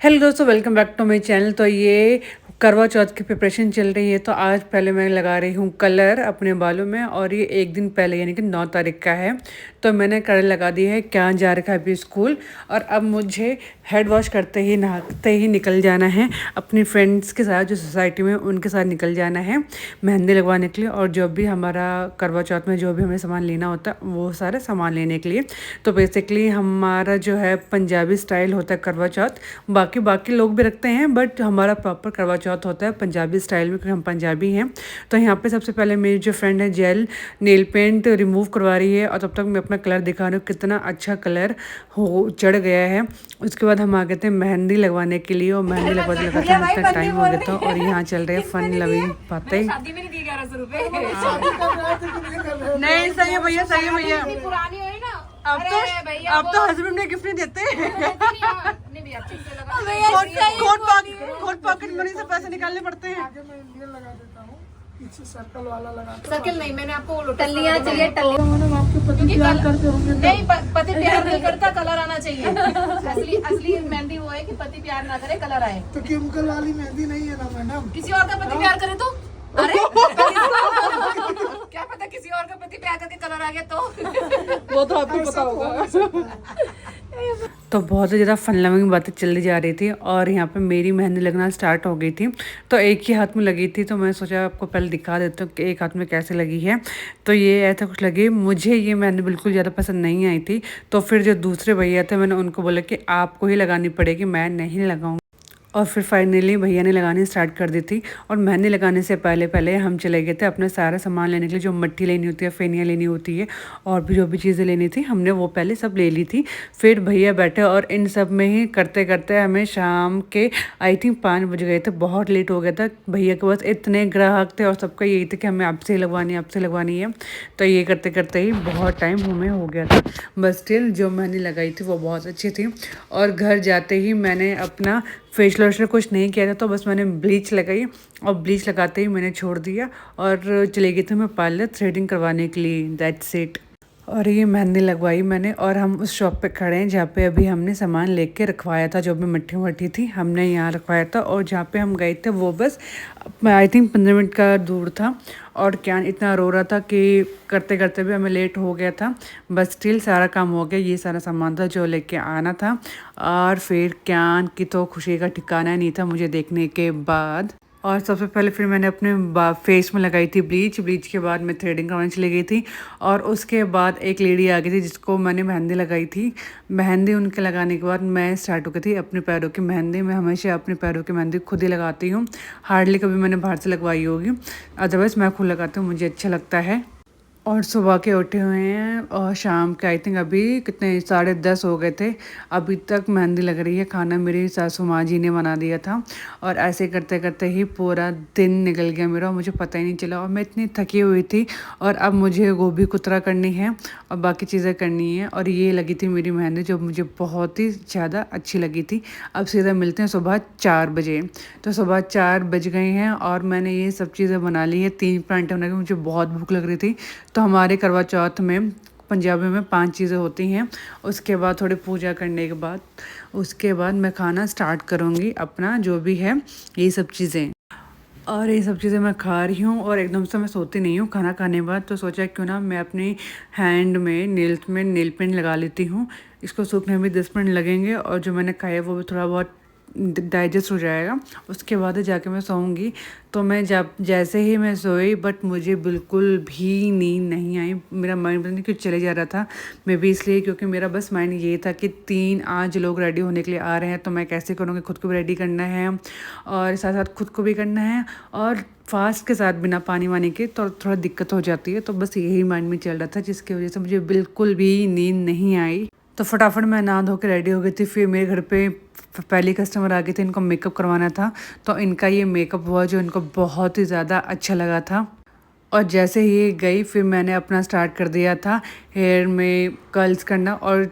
Hello दोस्तों, welcome back to my channel. तो ये करवा चौथ की प्रिपरेशन चल रही है। तो आज पहले मैं लगा रही हूँ कलर अपने बालों में, और ये एक दिन पहले यानी कि 9 तारीख का है। तो मैंने कलर लगा दी है। क्या जा रखा है अभी स्कूल, और अब मुझे हेड वॉश करते ही नहाते ही निकल जाना है अपनी फ्रेंड्स के साथ, जो सोसाइटी में उनके साथ निकल जाना है मेहंदी लगवाने के लिए। और जो भी हमारा करवा चौथ में जो भी हमें सामान लेना होता है वो सारे सामान लेने के लिए। तो बेसिकली हमारा जो है पंजाबी स्टाइल होता है करवा चौथ। बाकी बाकी लोग भी रखते हैं, बट हमारा प्रॉपर करवा चौथ होता है पंजाबी स्टाइल में, क्योंकि हम पंजाबी हैं। तो यहाँ पे सबसे पहले मेरी जो फ्रेंड है जेल नेल पेंट रिमूव करवा रही है, और तब तक मैं अपना कलर दिखा रही हूँ कितना अच्छा कलर हो चढ़ गया है। उसके बाद हम आ गए थे मेहंदी लगवाने के लिए, और मेहंदी लगवाते लगवाते हमें इतना टाइम हो गया था। और यहाँ चल रहे फन लविंग बातें। नहीं सही है भैया, सही है भैया। अब तो हस्बैंड ने गिफ्ट नहीं देते। कोट पॉकेट मनी से पैसे निकालने पड़ते हैं। सर्कल वाला लगा, सर्कल नहीं, मैंने आपको टल्लियां चाहिए। नहीं, पति प्यार नहीं करता, कलर आना चाहिए। असली असली मेहंदी वो है कि पति प्यार ना करे, कलर आए। तो केमिकल वाली मेहंदी नहीं है ना मैडम। किसी और का पति प्यार करे तो अरे क्या पता किसी और का पति प्यार करके कलर आ गया तो वो तो आपको पता होगा। तो बहुत ही ज़्यादा फन लविंग बातें चली जा रही थी, और यहाँ पे मेरी मेहंदी लगना स्टार्ट हो गई थी। तो एक ही हाथ में लगी थी, तो मैं सोचा आपको पहले दिखा देता हूँ कि एक हाथ में कैसे लगी है। तो ये ऐसा कुछ लगी। मुझे ये मेहंदी बिल्कुल ज़्यादा पसंद नहीं आई थी। तो फिर जो दूसरे भैया थे मैंने उनको बोला कि आपको ही लगानी पड़ेगी, मैं नहीं लगाऊँगी। और फिर फाइनली भैया ने लगानी स्टार्ट कर दी थी। और मेहंदी लगाने से पहले पहले हम चले गए थे अपना सारा सामान लेने के लिए, जो मट्टी लेनी होती है, फेनियाँ लेनी होती है, और भी जो भी चीज़ें लेनी थी हमने वो पहले सब ले ली थी। फिर भैया बैठे, और इन सब में ही करते करते हमें शाम के आई थिंक 5 बज गए थे। बहुत लेट हो गया था। भैया के पास इतने ग्राहक थे, और सबका यही था कि हमें आपसे लगवानी है, आपसे लगवानी है। तो ये करते करते ही बहुत टाइम हमें हो गया था। बस स्टिल जो मेहंदी लगाई थी वो बहुत अच्छी थी। और घर जाते ही मैंने अपना फेशियल वेशियल कुछ नहीं किया था, तो बस मैंने ब्लीच लगाई, और ब्लीच लगाते ही मैंने छोड़ दिया और चले गई थी मैं पार्लर थ्रेडिंग करवाने के लिए। That's it. और ये मेहंदी लगवाई मैंने, और हम उस शॉप पे खड़े हैं जहाँ पे अभी हमने सामान लेके रखवाया था। जो भी मट्टी वट्टी थी हमने यहाँ रखवाया था, और जहाँ पे हम गए थे वो बस आई थिंक 15 मिनट का दूर था। और क्या इतना रो रहा था कि करते करते भी हमें लेट हो गया था। बस स्टिल सारा काम हो गया। ये सारा सामान था जो लेके आना था। और फिर क्यान की तो खुशी का ठिकाना नहीं था मुझे देखने के बाद। और सबसे पहले फिर मैंने अपने फेस में लगाई थी ब्लीच। ब्लीच के बाद मैं थ्रेडिंग करवाने चली गई थी, और उसके बाद एक लेडी आ गई थी जिसको मैंने मेहंदी लगाई थी। मेहंदी उनके लगाने के बाद मैं स्टार्ट हो गई थी अपने पैरों की मेहंदी। मैं हमेशा अपने पैरों की मेहंदी खुद ही लगाती हूँ, हार्डली कभी मैंने बाहर से लगवाई होगी। अदरवाइज़ मैं खुद लगाती हूँ, मुझे अच्छा लगता है। और सुबह के उठे हुए हैं, और शाम के आई थिंक अभी कितने 10:30 हो गए थे। अभी तक मेहंदी लग रही है। खाना मेरी सासू माँ जी ने बना दिया था, और ऐसे करते करते ही पूरा दिन निकल गया मेरा, और मुझे पता ही नहीं चला। और मैं इतनी थकी हुई थी, और अब मुझे गोभी कुतरा करनी है और बाकी चीज़ें करनी है। और ये लगी थी मेरी मेहंदी जो मुझे बहुत ही ज़्यादा अच्छी लगी थी। अब सीधा मिलते हैं सुबह 4 बजे। तो सुबह 4 बज गए हैं, और मैंने ये सब चीज़ें बना ली है। 3 परांठे बना के, मुझे बहुत भूख लग रही थी। तो हमारे करवा चौथ में पंजाबी में 5 चीज़ें होती हैं। उसके बाद थोड़ी पूजा करने के बाद उसके बाद मैं खाना स्टार्ट करूँगी अपना जो भी है ये सब चीज़ें। और ये सब चीज़ें मैं खा रही हूँ, और एकदम से मैं सोती नहीं हूँ खाना खाने के बाद। तो सोचा क्यों ना मैं अपनी हैंड में नेल पेंट लगा लेती हूँ। इसको सूखने में 10 मिनट लगेंगे, और जो मैंने खाया वो भी थोड़ा बहुत डाइजेस्ट हो जाएगा। उसके बाद जाके मैं सोऊंगी। तो मैं जब जैसे ही मैं सोई, बट मुझे बिल्कुल भी नींद नहीं आई। मेरा माइंड पता नहीं क्यों चले जा रहा था। मैं भी इसलिए क्योंकि मेरा बस माइंड ये था कि 3 आज लोग रेडी होने के लिए आ रहे हैं, तो मैं कैसे करूँगी। खुद को भी रेडी करना है, और साथ साथ खुद को भी करना है, और फास्ट के साथ बिना पानी वानी के तो थोड़ा दिक्कत हो जाती है। तो बस यही माइंड में चल रहा था, जिसकी वजह से मुझे बिल्कुल भी नींद नहीं आई। तो फटाफट मैं नहा धो के रेडी हो गई थी। फिर मेरे घर पे पहले कस्टमर आ गए थे, इनको मेकअप करवाना था। तो इनका ये मेकअप हुआ जो इनको बहुत ही ज़्यादा अच्छा लगा था। और जैसे ही गई फिर मैंने अपना स्टार्ट कर दिया था हेयर में कर्ल्स करना। और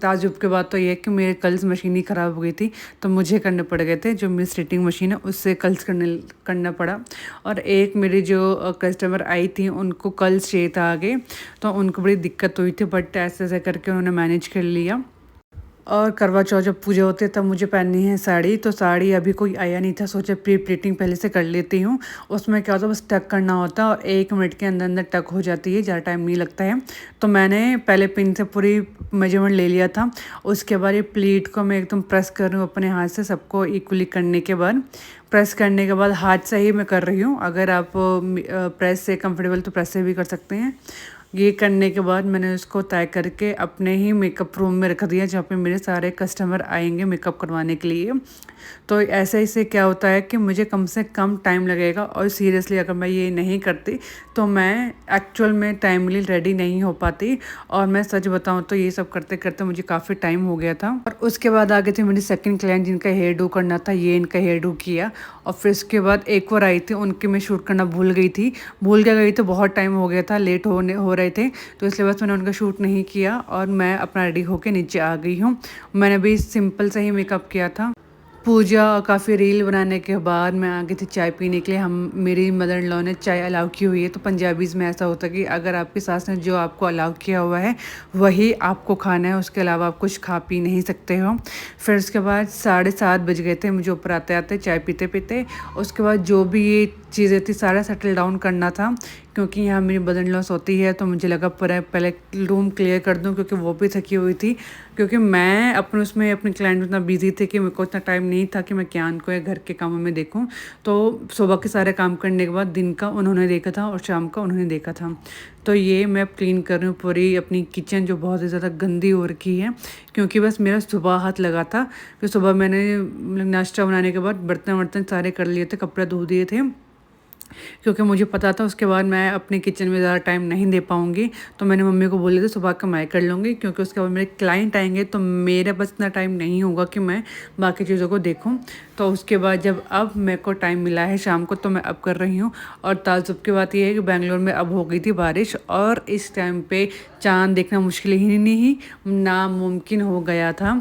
ताजुब के बाद तो ये कि मेरे कर्ल्स मशीन ही ख़राब हो गई थी, तो मुझे करने पड़ गए थे। जो मेरी स्ट्रेटिंग मशीन है उससे कर्ल्स करना पड़ा। और एक मेरी जो कस्टमर आई थी उनको कर्ल्स चाहिए था आगे, तो उनको बड़ी दिक्कत हुई थी, बट ऐसे ऐसे करके उन्होंने मैनेज कर लिया। और करवा चौथ जब पूजा होती है तब मुझे पहननी है साड़ी। तो साड़ी अभी कोई आया नहीं था, सोचा प्री प्लीटिंग पहले से कर लेती हूँ। उसमें क्या होता है, बस टक करना होता है और 1 मिनट के अंदर अंदर टक हो जाती है, ज़्यादा टाइम नहीं लगता है। तो मैंने पहले पिन से पूरी मेजरमेंट ले लिया था। उसके बाद ये प्लीट को मैं एकदम प्रेस कर रही हूँ अपने हाथ से, सबको इक्वली करने के बाद। प्रेस करने के बाद हाथ से ही मैं कर रही हूँ, अगर आप प्रेस से कंफर्टेबल तो प्रेस से भी कर सकते हैं। ये करने के बाद मैंने उसको तय करके अपने ही मेकअप रूम में रख दिया, जहाँ पे मेरे सारे कस्टमर आएंगे मेकअप करवाने के लिए। तो ऐसे इससे क्या होता है कि मुझे कम से कम टाइम लगेगा, और सीरियसली अगर मैं ये नहीं करती तो मैं एक्चुअल में टाइमली रेडी नहीं हो पाती। और मैं सच बताऊं तो ये सब करते करते मुझे काफ़ी टाइम हो गया था। और उसके बाद आ गई थी मेरी सेकंड क्लाइंट, जिनका हेयर डू करना था। ये इनका हेयर डू किया, और फिर उसके बाद एक और आई थी, उनके मैं शूट करना भूल गई थी। भूल क्या गई तो बहुत टाइम हो गया था, लेट हो रहे थे, तो इसलिए बस मैंने उनका शूट नहीं किया और मैं अपना रेडी होके नीचे आ गई हूँ। मैंने भी सिंपल से ही मेकअप किया था। पूजा और काफ़ी रील बनाने के बाद मैं आ गई थी चाय पीने के लिए। मेरी मदर इन लॉ ने चाय अलाउ की हुई है। तो पंजाबीज़ में ऐसा होता है कि अगर आपकी सास ने जो आपको अलाउ किया हुआ है वही आपको खाना है, उसके अलावा आप कुछ खा पी नहीं सकते हो। फिर उसके बाद 7:30 बज गए थे मुझे ऊपर आते आते, चाय पीते पीते। उसके बाद जो भी ये चीज़ें थी सारा सेटल डाउन करना था, क्योंकि यहाँ मेरी मदर इन लॉ सोती है। तो मुझे लगा पहले रूम क्लियर कर दूँ, क्योंकि वो भी थकी हुई थी। क्योंकि मैं अपने क्लाइंट में इतना बिजी थी कि मेरे को इतना टाइम नहीं था कि मैं कियान को या घर के कामों में देखूं। तो सुबह के सारे काम करने के बाद दिन का उन्होंने देखा था और शाम का उन्होंने देखा था। तो ये मैं क्लीन कर रही हूँ पूरी अपनी किचन, जो बहुत ही ज़्यादा गंदी हो रखी है। क्योंकि बस मेरा सुबह हाथ लगा था कि सुबह मैंने नाश्ता बनाने के बाद बर्तन वर्तन सारे कर लिए थे, कपड़े धो दिए थे, क्योंकि मुझे पता था उसके बाद मैं अपने किचन में ज़्यादा टाइम नहीं दे पाऊँगी। तो मैंने मम्मी को बोल दिया था सुबह का मैं कर लूँगी, क्योंकि उसके बाद मेरे क्लाइंट आएंगे तो मेरे पास इतना टाइम नहीं होगा कि मैं बाकी चीज़ों को देखूँ। तो उसके बाद जब अब मेरे को टाइम मिला है शाम को, तो मैं अब कर रही हूँ। और ताज्जुब की बात यह है कि बेंगलोर में अब हो गई थी बारिश, और इस टाइम पर चाँद देखना मुश्किल ही नहीं नामुमकिन हो गया था।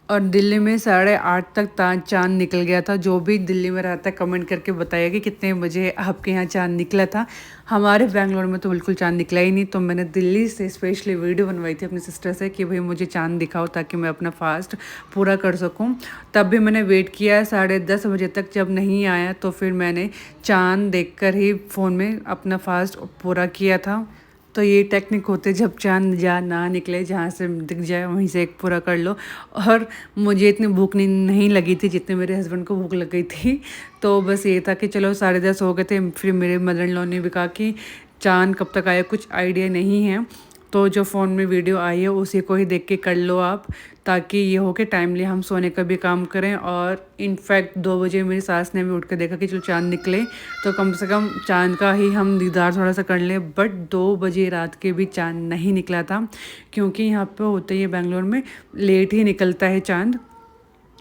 और दिल्ली में 8:30 तक चाँद निकल गया था। जो भी दिल्ली में रहता है कमेंट करके बताइए कि कितने बजे आपके यहाँ चाँद निकला था। हमारे बेंगलोर में तो बिल्कुल चाँद निकला ही नहीं। तो मैंने दिल्ली से स्पेशली वीडियो बनवाई थी अपनी सिस्टर से कि भाई मुझे चाँद दिखाओ ताकि मैं अपना फास्ट पूरा कर सकूं। तब भी मैंने वेट किया 10:30 बजे तक, जब नहीं आया तो फिर मैंने चाँद देखकर ही फ़ोन में अपना फास्ट पूरा किया था। तो ये टेक्निक होते जब चाँद ना निकले, जहाँ से दिख जाए वहीं से एक पूरा कर लो। और मुझे इतनी भूख नहीं लगी थी जितने मेरे हस्बैंड को भूख लग गई थी। तो बस ये था कि चलो 10:30 हो गए थे। फिर मेरे मदर इन लॉ ने भी कहा कि चाँद कब तक आया कुछ आइडिया नहीं है, तो जो फ़ोन में वीडियो आई है उसी को ही देख के कर लो आप, ताकि ये हो कि टाइमली हम सोने का भी काम करें। और इनफैक्ट 2 बजे मेरी सास ने भी उठ कर देखा कि चलो चाँद निकले, तो कम से कम चाँद का ही हम दीदार थोड़ा सा कर लें। बट 2 बजे रात के भी चाँद नहीं निकला था, क्योंकि यहाँ पे होता ही है बेंगलोर में लेट ही निकलता है चाँद,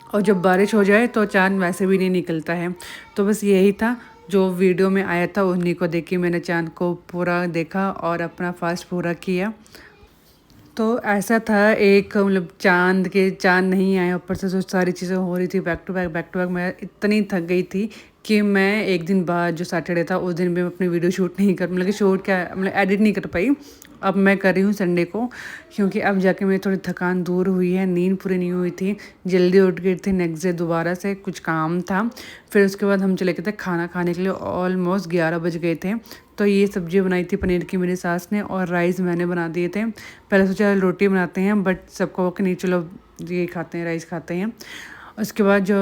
और जब बारिश हो जाए तो चाँद वैसे भी नहीं निकलता है। तो बस यही था जो वीडियो में आया था, उन्हीं को देख के मैंने चाँद को पूरा देखा और अपना फास्ट पूरा किया। तो ऐसा था एक मतलब चाँद नहीं आया, ऊपर से जो सारी चीज़ें हो रही थी बैक टू बैक। मैं इतनी थक गई थी कि मैं एक दिन बाद जो सैटरडे था उस दिन भी मैं अपनी वीडियो शूट नहीं कर, मतलब शूट क्या मतलब एडिट नहीं कर पाई। अब मैं कर रही हूँ संडे को, क्योंकि अब जाके मेरी थोड़ी थकान दूर हुई है, नींद पूरी नहीं हुई थी, जल्दी उठ गई थी नेक्स्ट डे दोबारा से, कुछ काम था। फिर उसके बाद हम चले गए थे खाना खाने के लिए, ऑलमोस्ट 11 बज गए थे। तो ये सब्ज़ी बनाई थी पनीर की मेरी सास ने, और राइस मैंने बना दिए थे। पहले सोचा रोटी बनाते हैं, बट सबको कि नहीं चलो ये खाते हैं, राइस खाते हैं। उसके बाद जो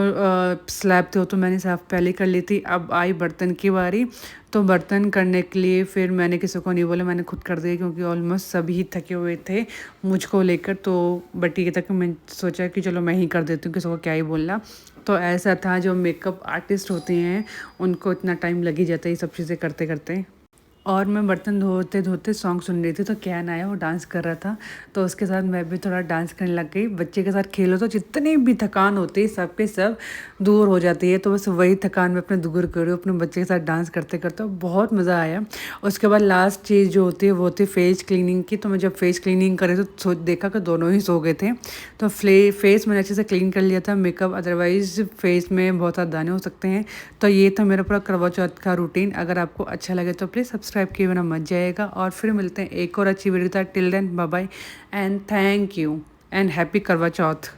स्लैब थे वो तो मैंने साफ़ पहले कर ली थी। अब आई बर्तन की बारी, तो बर्तन करने के लिए फिर मैंने किसी को नहीं बोला, मैंने खुद कर दिया, क्योंकि ऑलमोस्ट सभी थके हुए थे मुझको लेकर। तो बट ये तक मैं सोचा कि चलो मैं ही कर देती हूँ, किसी को क्या ही बोलना। तो ऐसा था, जो मेकअप आर्टिस्ट होते हैं उनको इतना टाइम लग ही जाता है ये सब चीज़ें करते करते। और मैं बर्तन धोते धोते सॉन्ग सुन रही थी, तो कियान आया, वो डांस कर रहा था, तो उसके साथ मैं भी थोड़ा डांस करने लग गई। बच्चे के साथ खेलो तो जितनी भी थकान होती है सबके सब दूर हो जाती है। तो बस वही थकान मैं अपने दूर कर रही हूँ अपने बच्चे के साथ डांस करते करते, बहुत मज़ा आया। उसके बाद लास्ट चीज़ जो होती है वो होती है फेस क्लीनिंग की। तो मैं जब फेस क्लीनिंग करे तो देखा कि दोनों ही सो गए थे। तो फेस मैंने अच्छे से क्लीन कर लिया था, मेकअप अदरवाइज़ फेस में बहुत ज़्यादा दाने हो सकते हैं। तो ये था मेरा पूरा करवा चौथ का रूटीन। अगर आपको अच्छा लगे तो प्लीज़ सब्सक्राइब किए बिना मत जाएगा। और फिर मिलते हैं एक और अच्छी वीडियो था। Till then bye bye and thank you. And happy Karva Chauth.